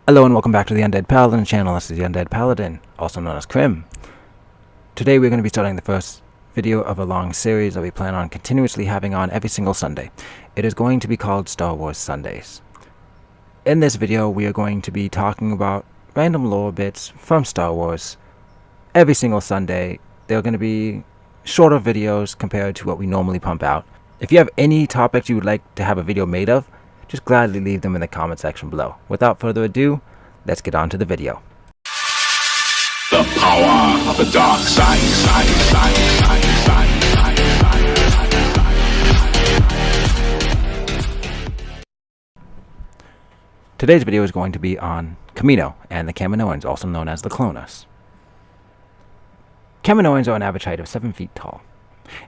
Hello and welcome back to the Undead Paladin channel. This is the Undead Paladin, also known as Krim. Today we're going to be starting the first video of a long series that we plan on continuously having on every single Sunday. It is going to be called Star Wars Sundays. In this video we are going to be talking about random lore bits from Star Wars every single Sunday. They're going to be shorter videos compared to what we normally pump out. If you have any topics you would like to have a video made of, just gladly leave them in the comment section below. Without further ado, let's get on to the video. The power of the dark side. Today's video is going to be on Kamino and the Kaminoans, also known as the Cloners. Kaminoans are an average height of 7 feet tall,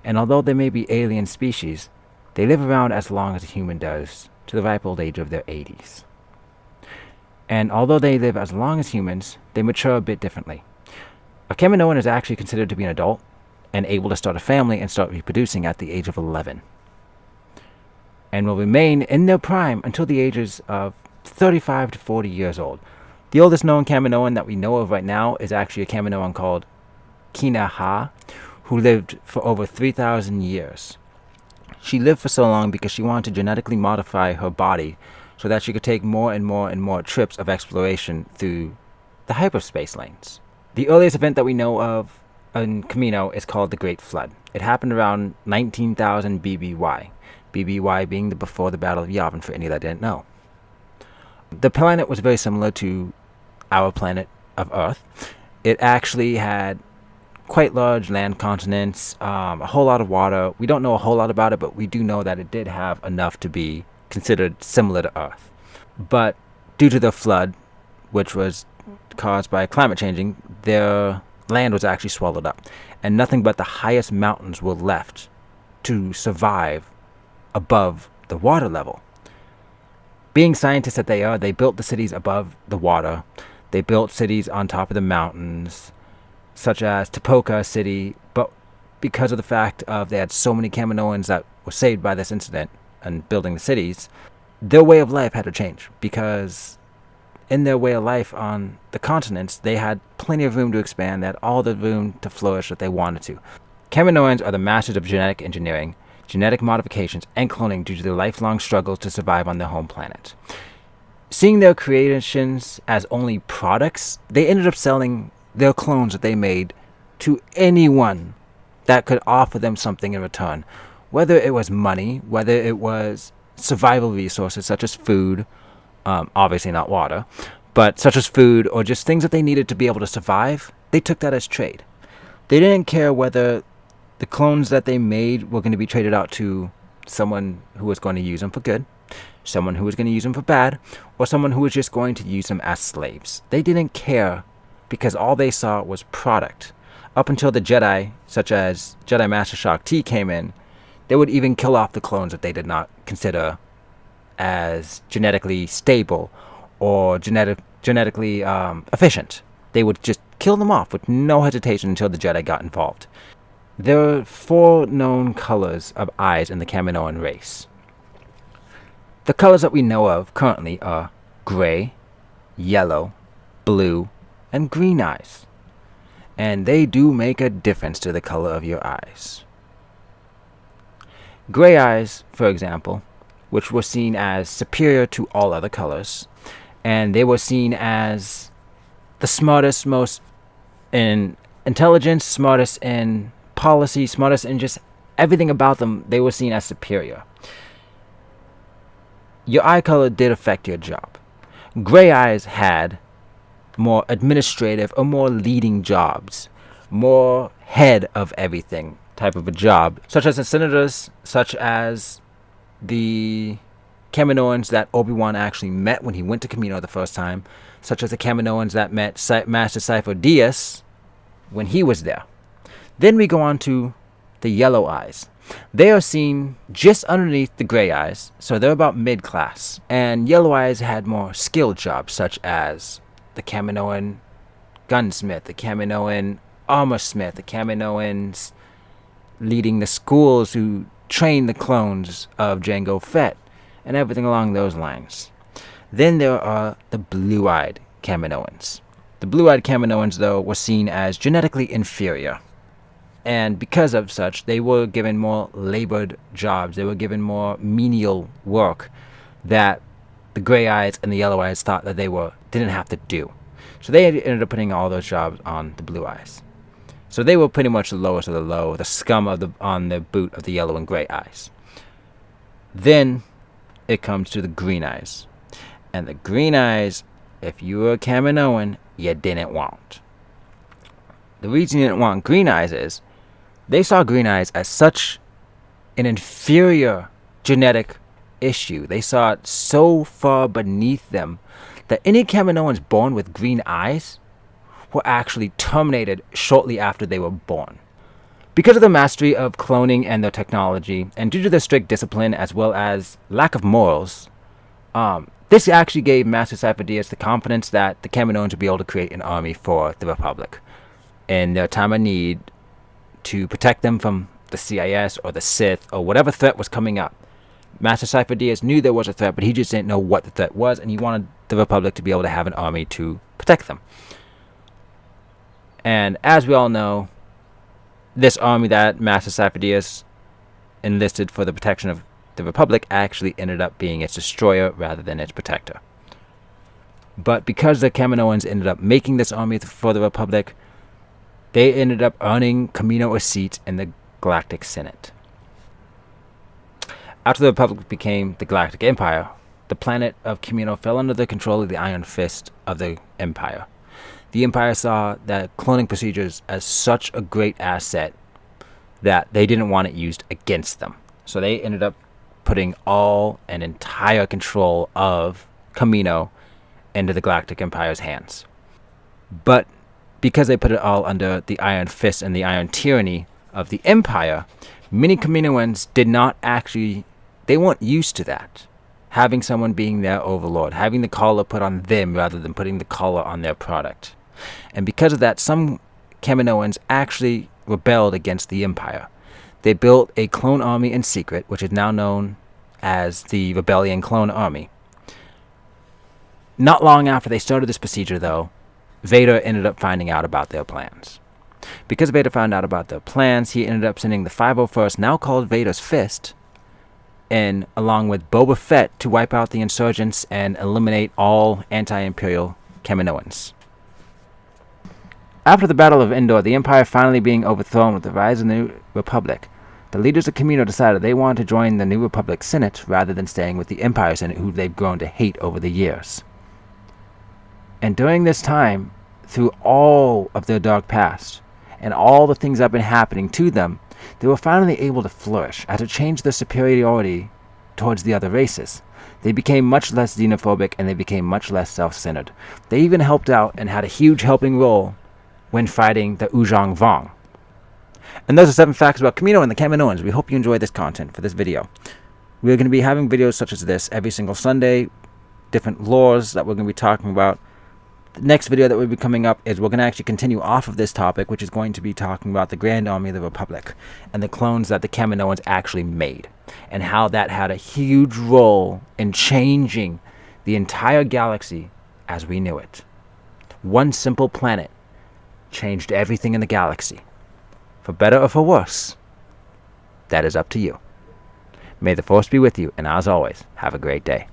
and although they may be alien species, they live around as long as a human does, to the ripe old age of their 80s. And although they live as long as humans, they mature a bit differently. A Kaminoan is actually considered to be an adult and able to start a family and start reproducing at the age of 11, and will remain in their prime until the ages of 35 to 40 years old. The oldest known Kaminoan that we know of right now is actually a Kaminoan called Kina Ha, who lived for over 3,000 years. She lived for so long because she wanted to genetically modify her body so that she could take more and more trips of exploration through the hyperspace lanes. The earliest event that we know of in Kamino is called the Great Flood. It happened around 19,000 BBY. BBY being the before the Battle of Yavin, for any that didn't know. The planet was very similar to our planet of Earth. It actually had quite large land continents, a whole lot of water. We don't know a whole lot about it, but we do know that it did have enough to be considered similar to Earth. But due to the flood, which was caused by climate changing, their land was actually swallowed up, and nothing but the highest mountains were left to survive above the water level. Being scientists that they are, they built the cities above the water. They built cities on top of the mountains, such as Tapoka City, but because of the fact of they had so many Kaminoans that were saved by this incident and building the cities, their way of life had to change, because in their way of life on the continents, they had plenty of room to expand. They had all the room to flourish that they wanted to. Kaminoans are the masters of genetic engineering, genetic modifications, and cloning due to their lifelong struggles to survive on their home planet. Seeing their creations as only products, they ended up selling their clones that they made to anyone that could offer them something in return, whether it was money, whether it was survival resources such as food, obviously not water, but such as food, or just things that they needed to be able to survive. They took that as trade. They didn't care whether the clones that they made were going to be traded out to someone who was going to use them for good, someone who was going to use them for bad, or someone who was just going to use them as slaves. They didn't care, because all they saw was product. Up until the Jedi, such as Jedi Master Shak Ti, came in, they would even kill off the clones that they did not consider as genetically stable or genetically efficient. They would just kill them off with no hesitation until the Jedi got involved. There are 4 known colors of eyes in the Kaminoan race. The colors that we know of currently are gray, yellow, blue, and green eyes, and they do make a difference to the color of your eyes. Gray eyes, for example, which were seen as superior to all other colors, and they were seen as the smartest, most in intelligence, smartest in policy, smartest in just everything about them. They were seen as superior. Your eye color did affect your job. Gray eyes had more administrative or more leading jobs, more head of everything type of a job, such as the senators, such as the Kaminoans that Obi-Wan actually met when he went to Kamino the first time, such as the Kaminoans that met Master Sifo Dyas when he was there. Then we go on to the yellow eyes. They are seen just underneath the gray eyes, so they're about mid-class, and yellow eyes had more skilled jobs, such as the Kaminoan gunsmith, the Kaminoan armorsmith, the Kaminoans leading the schools who train the clones of Jango Fett, and everything along those lines. Then there are the blue-eyed Kaminoans. The blue-eyed Kaminoans, though, were seen as genetically inferior. And because of such, they were given more labored jobs. They were given more menial work that the gray eyes and the yellow eyes thought that they didn't have to do. So they ended up putting all those jobs on the blue eyes. So they were pretty much the lowest of the low, the scum on the boot of the yellow and gray eyes. Then it comes to the green eyes. And the green eyes, if you were a Kaminoan, you didn't want. The reason you didn't want green eyes is they saw green eyes as such an inferior genetic issue. They saw it so far beneath them that any Kaminoans born with green eyes were actually terminated shortly after they were born. Because of the mastery of cloning and their technology, and due to their strict discipline as well as lack of morals, this actually gave Master Cypher-Diaz the confidence that the Kaminoans would be able to create an army for the Republic in their time of need to protect them from the CIS or the Sith or whatever threat was coming up. Master Cypher-Diaz knew there was a threat, but he just didn't know what the threat was, and he wanted the Republic to be able to have an army to protect them. And as we all know, this army that Master Cypher-Diaz enlisted for the protection of the Republic actually ended up being its destroyer rather than its protector. But because the Kaminoans ended up making this army for the Republic, they ended up earning Kamino a seat in the Galactic Senate. After the Republic became the Galactic Empire, the planet of Kamino fell under the control of the Iron Fist of the Empire. The Empire saw that cloning procedures as such a great asset that they didn't want it used against them. So they ended up putting all and entire control of Kamino into the Galactic Empire's hands. But because they put it all under the Iron Fist and the Iron Tyranny of the Empire, many Kaminoans they weren't used to that. Having someone being their overlord, having the collar put on them rather than putting the collar on their product. And because of that, some Kaminoans actually rebelled against the Empire. They built a clone army in secret, which is now known as the Rebellion Clone Army. Not long after they started this procedure, though, Vader ended up finding out about their plans. Because Vader found out about their plans, he ended up sending the 501st, now called Vader's Fist, in along with Boba Fett to wipe out the insurgents and eliminate all anti-Imperial Kaminoans. After the Battle of Endor, the Empire finally being overthrown with the rise of the New Republic, the leaders of Kamino decided they wanted to join the New Republic Senate rather than staying with the Empire Senate, who they've grown to hate over the years. And during this time, through all of their dark past, and all the things that have been happening to them, they were finally able to flourish, as it changed their superiority towards the other races. They became much less xenophobic, and they became much less self-centered. They even helped out and had a huge helping role when fighting the Ujong Vong. And those are 7 facts about Kamino and the Kaminoans. We hope you enjoyed this content for this video. We're going to be having videos such as this every single Sunday, different lores that we're going to be talking about. The next video that will be coming up is we're going to actually continue off of this topic, which is going to be talking about the Grand Army of the Republic and the clones that the Kaminoans actually made, and how that had a huge role in changing the entire galaxy as we knew it. One simple planet changed everything in the galaxy. For better or for worse, that is up to you. May the Force be with you, and as always, have a great day.